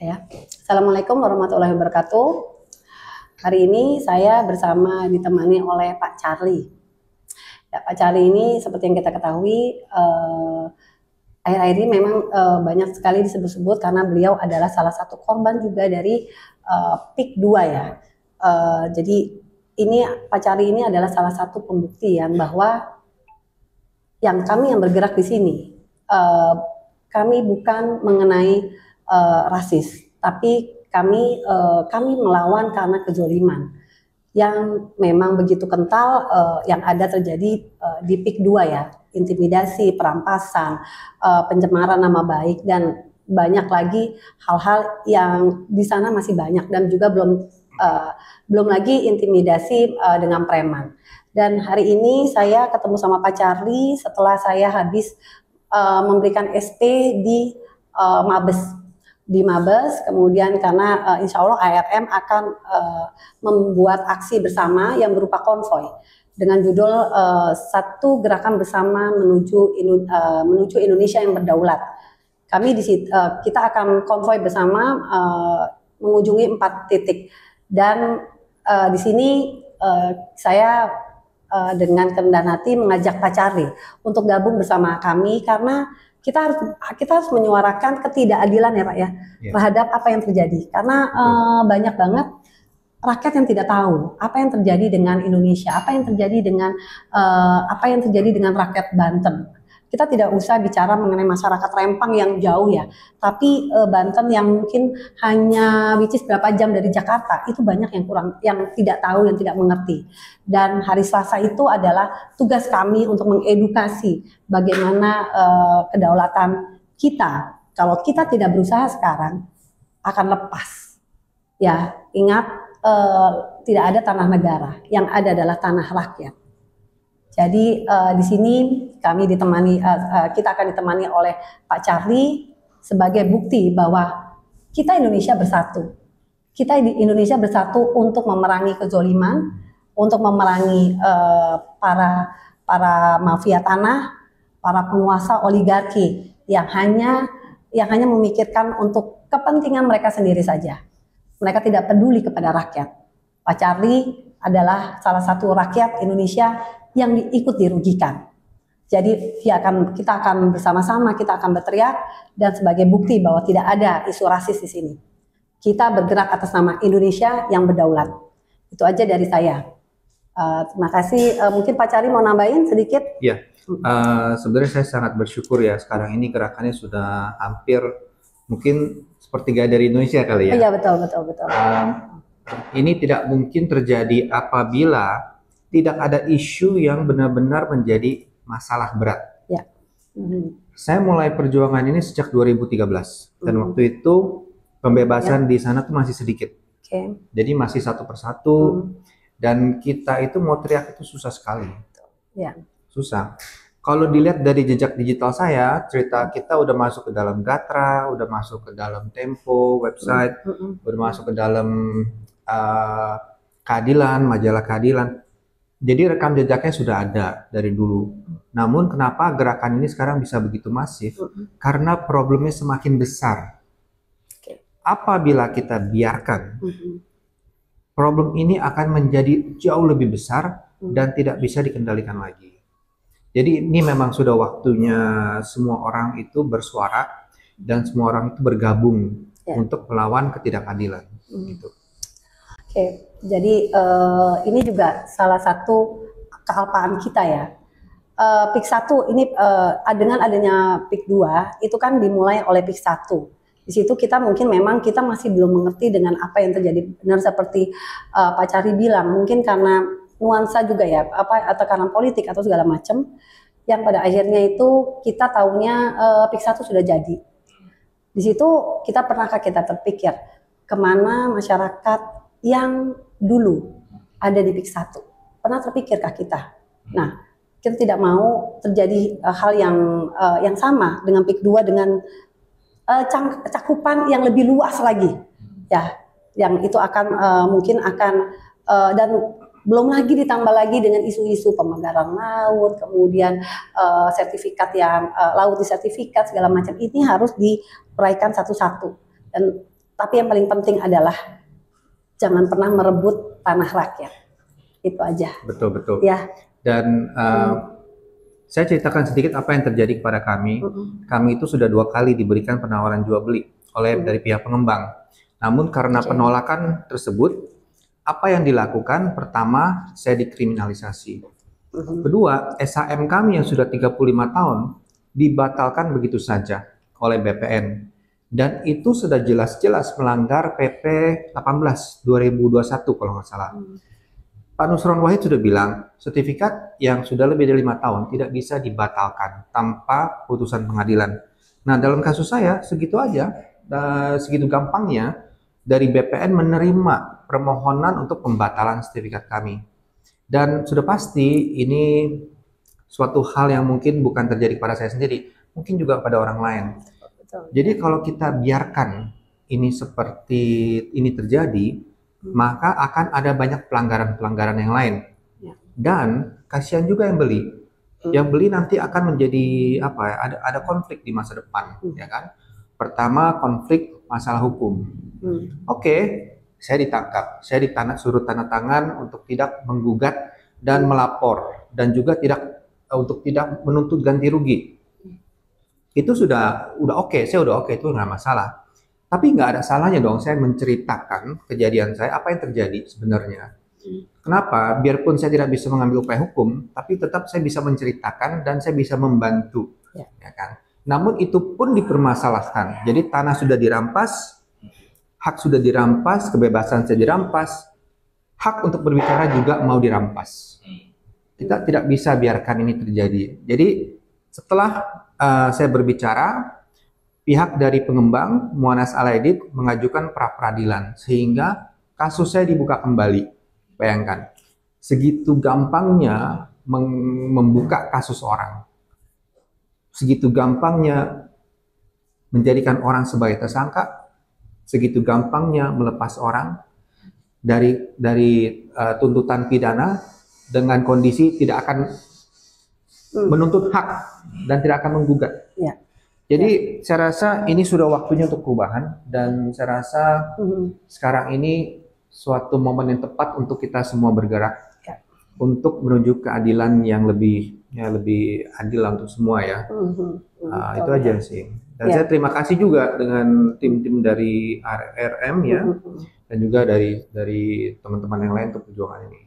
Ya. Assalamualaikum warahmatullahi wabarakatuh. Hari ini saya ditemani oleh Pak Charlie. Ya, Pak Charlie ini seperti yang kita ketahui, akhir-akhir ini memang banyak sekali disebut-sebut karena beliau adalah salah satu korban juga dari PIK 2 ya. Jadi ini Pak Charlie ini adalah salah satu pembuktian bahwa yang bergerak di sini, kami bukan mengenai rasis, tapi kami melawan karena kezoliman yang memang begitu kental yang ada terjadi di PIK 2 ya, intimidasi, perampasan, pencemaran nama baik, dan banyak lagi hal-hal yang di sana masih banyak, dan juga belum lagi intimidasi dengan preman. Dan hari ini saya ketemu sama Pak Charlie setelah saya habis memberikan SP di Mabes, kemudian karena insya Allah ARM akan membuat aksi bersama yang berupa konvoy dengan judul satu gerakan bersama menuju Indonesia yang berdaulat. Kami kita akan konvoy bersama mengunjungi 4 titik, dan di sini saya dengan kerendahan hati mengajak Pak Charlie untuk gabung bersama kami karena kita harus menyuarakan ketidakadilan ya Pak ya, terhadap apa yang terjadi, karena banyak banget rakyat yang tidak tahu apa yang terjadi dengan Indonesia, apa yang terjadi dengan rakyat Banten. Kita tidak usah bicara mengenai masyarakat Rempang yang jauh ya, tapi Banten yang mungkin hanya berapa jam dari Jakarta, itu banyak yang tidak tahu, yang tidak mengerti. Dan hari Selasa itu adalah tugas kami untuk mengedukasi bagaimana kedaulatan kita. Kalau kita tidak berusaha sekarang, akan lepas. Ya, ingat, tidak ada tanah negara, yang ada adalah tanah rakyat. Jadi di sini kita akan ditemani oleh Pak Charlie sebagai bukti bahwa kita Indonesia bersatu. Kita di Indonesia bersatu untuk memerangi kezoliman, untuk memerangi para mafia tanah, para penguasa oligarki yang hanya memikirkan untuk kepentingan mereka sendiri saja. Mereka tidak peduli kepada rakyat. Pak Charlie adalah salah satu rakyat Indonesia yang ikut dirugikan. Jadi kita akan bersama-sama, kita akan berteriak, dan sebagai bukti bahwa tidak ada isu rasis di sini. Kita bergerak atas nama Indonesia yang berdaulat. Itu aja dari saya. Terima kasih. Mungkin Pak Charlie mau nambahin sedikit? Iya. Sebenarnya saya sangat bersyukur ya, sekarang ini gerakannya sudah hampir mungkin sepertiga dari Indonesia kali ya. Iya, betul. Ini tidak mungkin terjadi apabila tidak ada isu yang benar-benar menjadi masalah berat. Ya. Saya mulai perjuangan ini sejak 2013 dan waktu itu pembebasan di sana tuh masih sedikit. Jadi masih satu persatu dan kita itu mau teriak itu susah sekali. Ya. Susah. Kalau dilihat dari jejak digital saya, cerita kita udah masuk ke dalam Gatra, udah masuk ke dalam Tempo, website, udah masuk ke dalam Keadilan, majalah Keadilan. Jadi rekam jejaknya sudah ada dari dulu. Namun kenapa gerakan ini sekarang bisa begitu masif? Karena problemnya semakin besar. Apabila kita biarkan, problem ini akan menjadi jauh lebih besar dan tidak bisa dikendalikan lagi. Jadi ini memang sudah waktunya semua orang itu bersuara dan semua orang itu bergabung untuk melawan ketidakadilan. Gitu. Oke, jadi ini juga salah satu kealpaan kita ya. PIK 1 ini dengan adanya PIK 2 itu kan dimulai oleh PIK 1. Di situ kita masih belum mengerti dengan apa yang terjadi. Benar seperti Pak Charlie bilang, mungkin karena nuansa juga ya, atau karena politik atau segala macam, yang pada akhirnya itu kita tahunya PIK 1 sudah jadi. Di situ pernahkah kita terpikir kemana masyarakat yang dulu ada di PIK 1? Pernah terpikirkah kita? Nah, kita tidak mau terjadi hal yang sama dengan PIK 2 dengan cakupan yang lebih luas lagi. Ya, yang itu dan belum lagi ditambah lagi dengan isu-isu pemagaran laut, kemudian sertifikat laut di sertifikat segala macam, ini harus diuraikan satu-satu. Dan Tapi yang paling penting adalah jangan pernah merebut tanah rakyat. Itu aja. Betul. Ya. Dan saya ceritakan sedikit apa yang terjadi kepada kami. Kami itu sudah 2 kali diberikan penawaran jual beli oleh dari pihak pengembang. Namun karena penolakan tersebut, apa yang dilakukan? Pertama, saya dikriminalisasi. Kedua, SHM kami yang sudah 35 tahun dibatalkan begitu saja oleh BPN. Dan itu sudah jelas-jelas melanggar PP 18 2021 kalau nggak salah. Pak Nusron Wahid sudah bilang, sertifikat yang sudah lebih dari 5 tahun tidak bisa dibatalkan tanpa putusan pengadilan. Nah, dalam kasus saya, segitu aja, segitu gampangnya dari BPN menerima permohonan untuk pembatalan sertifikat kami. Dan sudah pasti ini suatu hal yang mungkin bukan terjadi pada saya sendiri, mungkin juga pada orang lain. Jadi kalau kita biarkan ini seperti ini terjadi, maka akan ada banyak pelanggaran-pelanggaran yang lain. Dan kasihan juga yang beli. Yang beli nanti akan menjadi apa ya? Ada konflik di masa depan, ya kan? Pertama, konflik masalah hukum. Oke, saya ditangkap, saya suruh tanda tangan untuk tidak menggugat dan melapor, dan juga untuk tidak menuntut ganti rugi. Itu sudah oke, saya udah oke, itu nggak masalah. Tapi nggak ada salahnya dong saya menceritakan kejadian saya, apa yang terjadi sebenarnya. Kenapa? Biarpun saya tidak bisa mengambil upaya hukum, tapi tetap saya bisa menceritakan dan saya bisa membantu, ya kan? Namun itu pun dipermasalahkan. Jadi tanah sudah dirampas, hak sudah dirampas, kebebasan saya dirampas, hak untuk berbicara juga mau dirampas. Kita tidak bisa biarkan ini terjadi. Jadi setelah saya berbicara, pihak dari pengembang Mu'annas Al-Aidid mengajukan pra peradilan sehingga kasus saya dibuka kembali. Bayangkan, segitu gampangnya membuka kasus orang, segitu gampangnya menjadikan orang sebagai tersangka, segitu gampangnya melepas orang dari tuntutan pidana dengan kondisi tidak akan menuntut hak dan tidak akan menggugat. Jadi saya rasa ini sudah waktunya untuk perubahan, dan saya rasa sekarang ini suatu momen yang tepat untuk kita semua bergerak untuk menuju keadilan yang lebih adil untuk semua ya. Itu aja sih. Dan saya terima kasih juga dengan tim-tim dari RRM ya, dan juga dari teman-teman yang lain untuk perjuangan ini.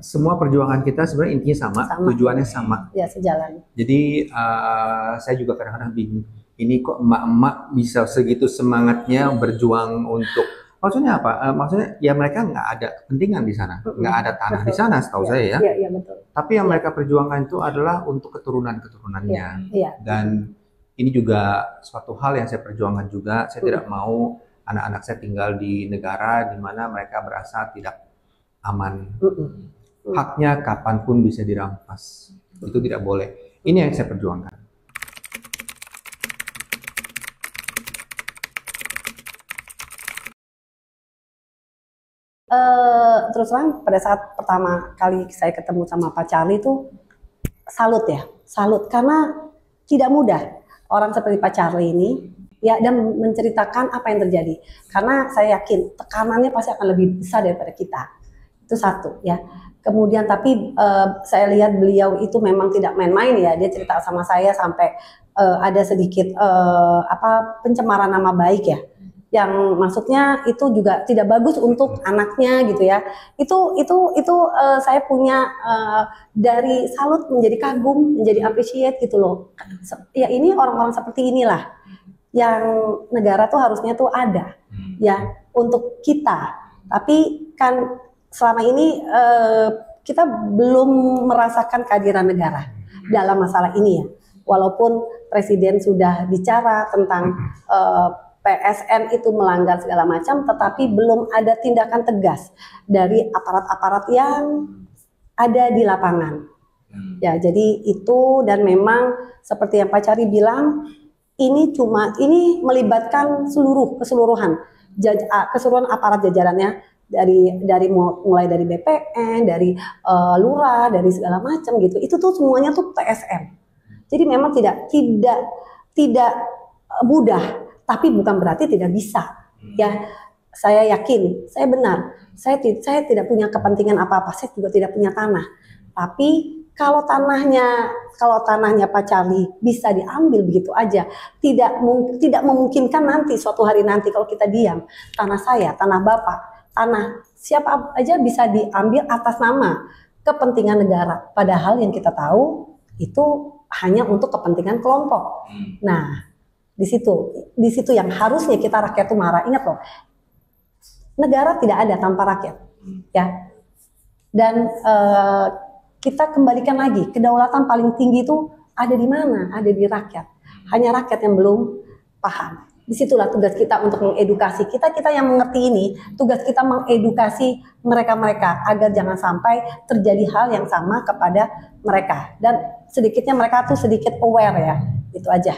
Semua perjuangan kita sebenarnya intinya sama. Tujuannya sama. Ya, sejalan. Jadi saya juga kadang-kadang bingung, ini kok emak-emak bisa segitu semangatnya berjuang untuk, maksudnya apa? Maksudnya ya mereka nggak ada kepentingan di sana, nggak ada tanah di sana setahu saya ya. Iya, betul. Tapi yang mereka perjuangkan itu adalah untuk keturunan-keturunannya. Dan ini juga suatu hal yang saya perjuangkan juga. Saya tidak mau anak-anak saya tinggal di negara di mana mereka berasa tidak aman. Haknya kapanpun bisa dirampas. Itu tidak boleh. Ini yang saya perjuangkan. Terus terang pada saat pertama kali saya ketemu sama Pak Charlie itu salut karena tidak mudah orang seperti Pak Charlie ini ya, dan menceritakan apa yang terjadi, karena saya yakin tekanannya pasti akan lebih besar daripada kita. Itu satu ya. Kemudian tapi saya lihat beliau itu memang tidak main-main ya. Dia cerita sama saya sampai ada sedikit pencemaran nama baik ya. Yang maksudnya itu juga tidak bagus untuk anaknya gitu ya. Itu saya punya dari salut menjadi kagum, menjadi appreciate gitu loh. Ya ini orang-orang seperti inilah yang negara tuh harusnya tuh ada ya untuk kita. Tapi kan selama ini kita belum merasakan kehadiran negara dalam masalah ini ya. Walaupun Presiden sudah bicara tentang PSN itu melanggar segala macam, tetapi belum ada tindakan tegas dari aparat-aparat yang ada di lapangan. Ya, jadi itu, dan memang seperti yang Pak Cari bilang, ini melibatkan keseluruhan aparat jajarannya, mulai dari BPN, dari lurah, dari segala macam gitu. Itu tuh semuanya tuh PSN. Jadi memang tidak mudah, tapi bukan berarti tidak bisa. Ya, saya yakin, saya benar. Saya tidak punya kepentingan apa-apa. Saya juga tidak punya tanah. Tapi kalau tanahnya Pak Charlie bisa diambil begitu aja, tidak memungkinkan nanti suatu hari nanti kalau kita diam, tanah saya, tanah Bapak, tanah siapa aja bisa diambil atas nama kepentingan negara. Padahal yang kita tahu itu hanya untuk kepentingan kelompok. Nah, di situ yang harusnya kita rakyat itu marah. Ingat loh, negara tidak ada tanpa rakyat, ya. Dan kita kembalikan lagi, kedaulatan paling tinggi itu ada di mana? Ada di rakyat. Hanya rakyat yang belum paham. Disitulah tugas kita untuk mengedukasi. Kita yang mengerti ini, tugas kita mengedukasi mereka-mereka agar jangan sampai terjadi hal yang sama kepada mereka. Dan sedikitnya mereka tuh sedikit aware ya, itu aja.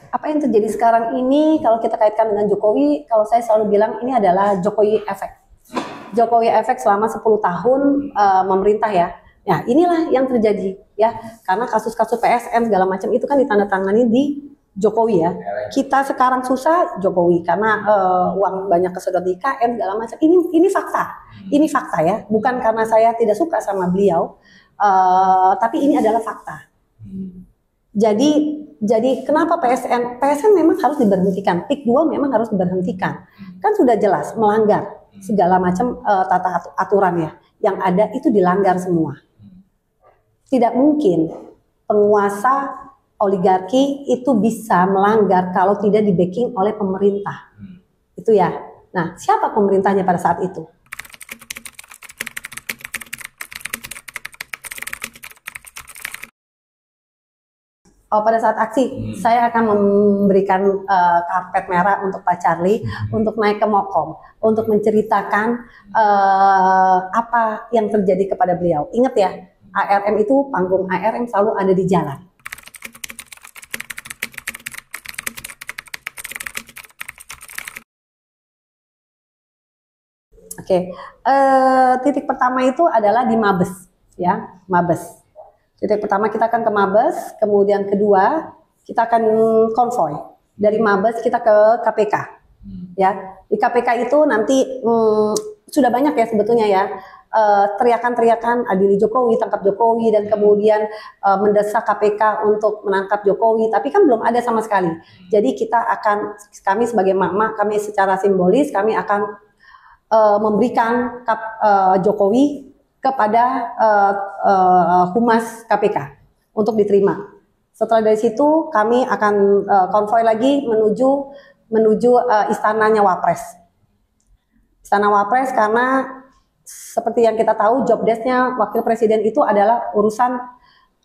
Apa yang terjadi sekarang ini kalau kita kaitkan dengan Jokowi, kalau saya selalu bilang ini adalah Jokowi efek. Jokowi efek selama 10 tahun memerintah ya. Ya, inilah yang terjadi ya. Karena kasus-kasus PSN segala macam itu kan ditandatangani di Jokowi ya. Kita sekarang susah Jokowi karena uang banyak kesedot di IKN segala macam. Ini fakta. Ini fakta ya. Bukan karena saya tidak suka sama beliau, tapi ini adalah fakta. Jadi kenapa PSN memang harus diberhentikan, PIK 2 memang harus diberhentikan. Kan sudah jelas melanggar segala macam tata aturan ya. Yang ada itu dilanggar semua. Tidak mungkin penguasa oligarki itu bisa melanggar kalau tidak di-backing oleh pemerintah. Itu ya. Nah, siapa pemerintahnya pada saat itu? Pada saat aksi, saya akan memberikan karpet merah untuk Pak Charlie untuk naik ke Mokom, untuk menceritakan apa yang terjadi kepada beliau. Ingat ya, ARM itu, panggung ARM selalu ada di jalan. Oke, titik pertama itu adalah di Mabes, ya, Mabes. Titik pertama kita akan ke Mabes, kemudian kedua kita akan konvoy dari Mabes kita ke KPK, ya. Di KPK itu nanti sudah banyak ya sebetulnya ya teriakan-teriakan adili Jokowi, tangkap Jokowi, dan kemudian mendesak KPK untuk menangkap Jokowi, tapi kan belum ada sama sekali. Jadi kami sebagai emak-emak, kami secara simbolis kami akan memberikan Jokowi kepada Humas KPK untuk diterima. Setelah dari situ kami akan konvoy lagi menuju istananya Wapres. Istana Wapres karena seperti yang kita tahu job desk-nya wakil presiden itu adalah urusan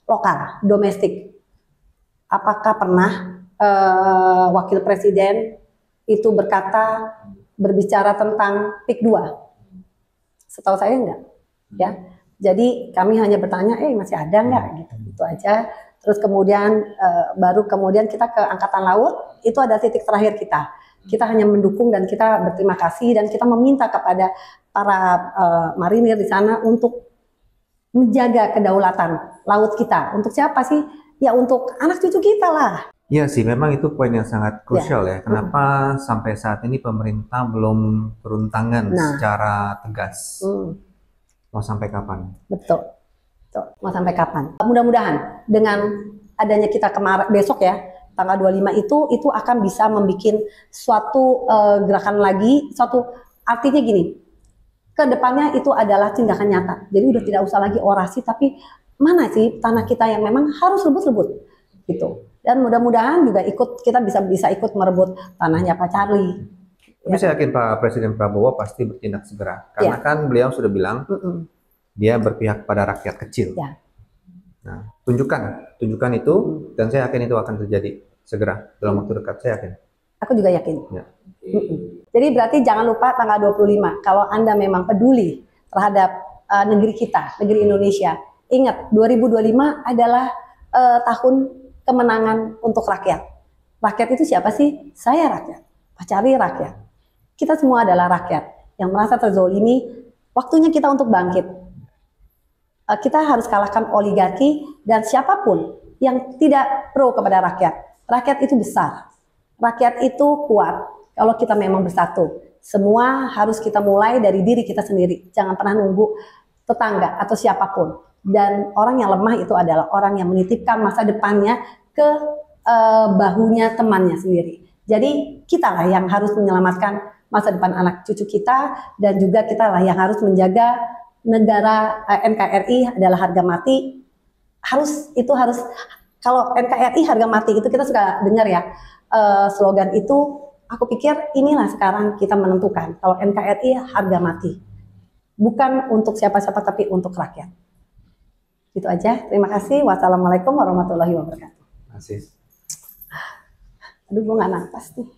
lokal, domestik. Apakah pernah wakil presiden itu berbicara tentang PIK 2? Setahu saya enggak. Ya, jadi kami hanya bertanya, masih ada nggak gitu, itu aja. Terus kemudian baru kemudian kita ke Angkatan Laut, itu ada titik terakhir kita. Kita hanya mendukung dan kita berterima kasih dan kita meminta kepada para marinir di sana untuk menjaga kedaulatan laut kita. Untuk siapa sih? Ya untuk anak cucu kita lah. Iya sih, memang itu poin yang sangat krusial ya. Kenapa sampai saat ini pemerintah belum turun tangan secara tegas? Mau sampai kapan? Betul. Mau sampai kapan? Mudah-mudahan dengan adanya kita besok ya, tanggal 25 itu akan bisa membuat suatu gerakan lagi, artinya gini, ke depannya itu adalah tindakan nyata. Jadi udah tidak usah lagi orasi, tapi mana sih tanah kita yang memang harus rebut-rebut gitu. Dan mudah-mudahan juga kita bisa ikut merebut tanahnya Pak Charlie. Tapi saya yakin Pak Presiden Prabowo pasti bertindak segera. Karena kan beliau sudah bilang dia berpihak pada rakyat kecil. Nah, tunjukkan itu dan saya yakin itu akan terjadi segera dalam waktu dekat, saya yakin. Aku juga yakin. Ya. Jadi berarti jangan lupa tanggal 25 kalau Anda memang peduli terhadap negeri kita, negeri Indonesia. Ingat 2025 adalah tahun kemenangan untuk rakyat. Rakyat itu siapa sih? Saya rakyat, Pak Charlie rakyat. Kita semua adalah rakyat yang merasa terzolimi. Waktunya kita untuk bangkit. Kita harus kalahkan oligarki dan siapapun yang tidak pro kepada rakyat. Rakyat itu besar, rakyat itu kuat kalau kita memang bersatu. Semua harus kita mulai dari diri kita sendiri. Jangan pernah nunggu tetangga atau siapapun. Dan orang yang lemah itu adalah orang yang menitipkan masa depannya ke bahunya temannya sendiri. Jadi kitalah yang harus menyelamatkan masa depan anak cucu kita, dan juga kitalah yang harus menjaga negara. NKRI adalah harga mati. Kalau NKRI harga mati itu kita suka dengar ya, slogan itu. Aku pikir inilah sekarang kita menentukan kalau NKRI harga mati, bukan untuk siapa-siapa tapi untuk rakyat. Itu aja. Terima kasih. Wassalamualaikum warahmatullahi wabarakatuh. Masih. Aduh, gue nggak nafas nih.